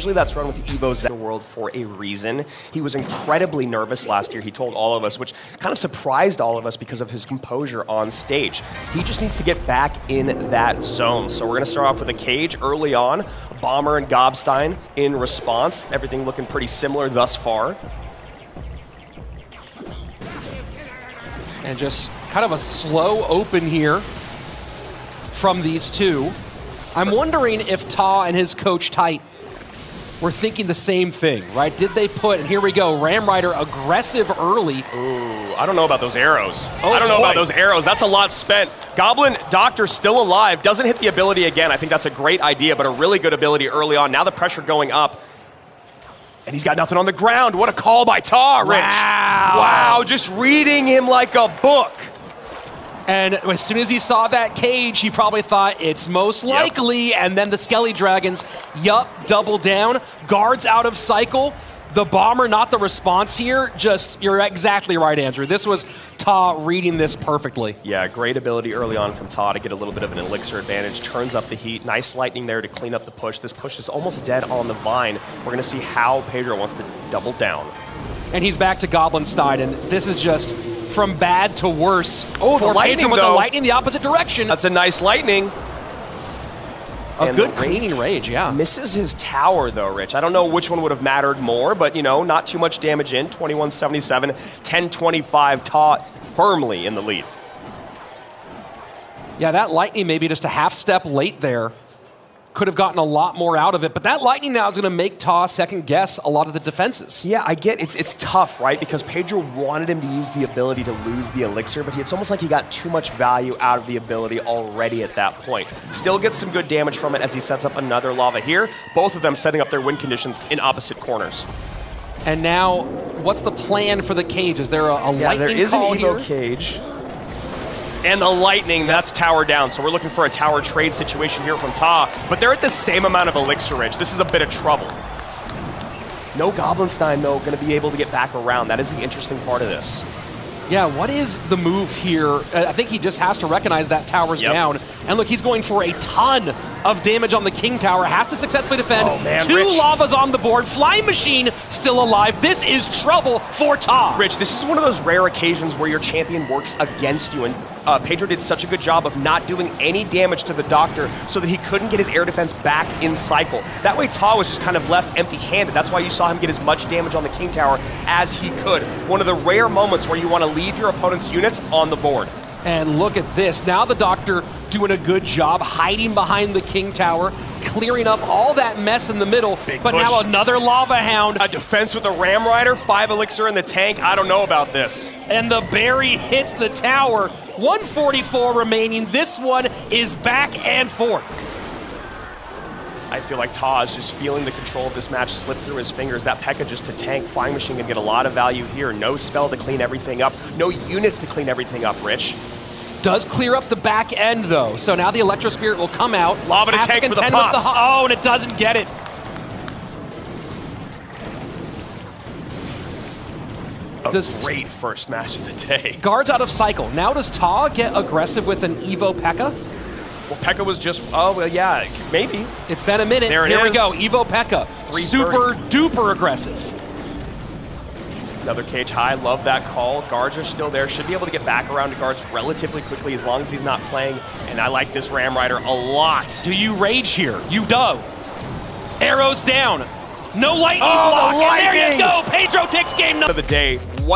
Usually that's run with Evo's world for a reason. He was incredibly nervous last year, he told all of us, which kind of surprised all of us because of his composure on stage. He just needs to get back in that zone. So we're going to start off with a cage early on. Bomber and Gobstein in response. Everything looking pretty similar thus far. And just kind of a slow open here from these two. I'm wondering if TAA and his coach Tight were thinking the same thing, right? Did they put, and here we go, Ram Rider aggressive early. Ooh, I don't know about those arrows. Oh, I don't know boy. about those arrows. That's a lot spent. Goblin Doctor still alive, doesn't hit the ability again. I think that's a great idea, but a really good ability early on. Now the pressure going up. And he's got nothing on the ground. What a call by TAA, Rich. Wow, just reading him like a book. And as soon as he saw that cage, he probably thought it's most likely. And then the Skelly Dragons, double down. Guards out of cycle. The Bomber, not the response here. Just, you're exactly right, Andrew. This was TAA reading this perfectly. Yeah, great ability early on from TAA to get a little bit of an elixir advantage. Turns up the heat. Nice lightning there to clean up the push. This push is almost dead on the vine. We're going to see how Pedro wants to double down. And he's back to Goblinstein, and this is just from bad to worse. Oh, the lightning, Pedro with though. the lightning the opposite direction. That's a nice lightning. A good cleaning rage, yeah. Misses his tower, though, Rich. I don't know which one would have mattered more, but, you know, not too much damage in. 2177, 1025, TAA firmly in the lead. Yeah, that lightning maybe just a half step late there. Could have gotten a lot more out of it, but that lightning now is going to make TAA second guess a lot of the defenses. Yeah, I get it's tough, right? Because Pedro wanted him to use the ability to lose the elixir, but it's almost like he got too much value out of the ability already at that point. Still gets some good damage from it as he sets up another lava here. Both of them setting up their win conditions in opposite corners. And now, what's the plan for the cage? Is there a lightning call there is an Evo here? cage. And the lightning, that's tower down. So we're looking for a tower trade situation here from TAA, but they're at the same amount of elixir edge. This is a bit of trouble. No Goblinstein, though, going to be able to get back around. That is the interesting part of this. Yeah, what is the move here? I think he just has to recognize that tower's down. And look, he's going for a ton of damage on the King Tower. Has to successfully defend. Oh, man, Two Rich. lavas on the board. Flying Machine still alive. This is trouble for TAA. Rich, this is one of those rare occasions where your champion works against you, and Pedro did such a good job of not doing any damage to the Doctor so that he couldn't get his air defense back in cycle. That way TAA was just kind of left empty-handed. That's why you saw him get as much damage on the King Tower as he could. One of the rare moments where you want to leave your opponent's units on the board. And look at this. Now the Doctor doing a good job hiding behind the King Tower, clearing up all that mess in the middle. Big but push. now another Lava Hound. A defense with a Ram Rider, 5 elixir in the tank. I don't know about this. And the berry hits the tower. 144 remaining. This one is back and forth. I feel like TAA is just feeling the control of this match slip through his fingers. That P.E.K.K.A just to tank. Flying Machine can get a lot of value here. No spell to clean everything up. No units to clean everything up, Rich. Does clear up the back end, though. So now the Electro Spirit will come out. Lava to tank for the pops. Oh, and it doesn't get it. Great first match of the day. Guards out of cycle. Now does TAA get aggressive with an Evo P.E.K.K.A? Well, P.E.K.K.A was just, oh, well, yeah, maybe. It's been a minute. There it Here we is. go. Evo P.E.K.K.A. Super duper aggressive. Another cage high. Love that call. Guards are still there. Should be able to get back around to guards relatively quickly as long as he's not playing. And I like this Ram Rider a lot. Do you rage here? You do. Arrows down. No lightning Oh, block. the lightning. And there you go. Pedro takes game number Of the day. What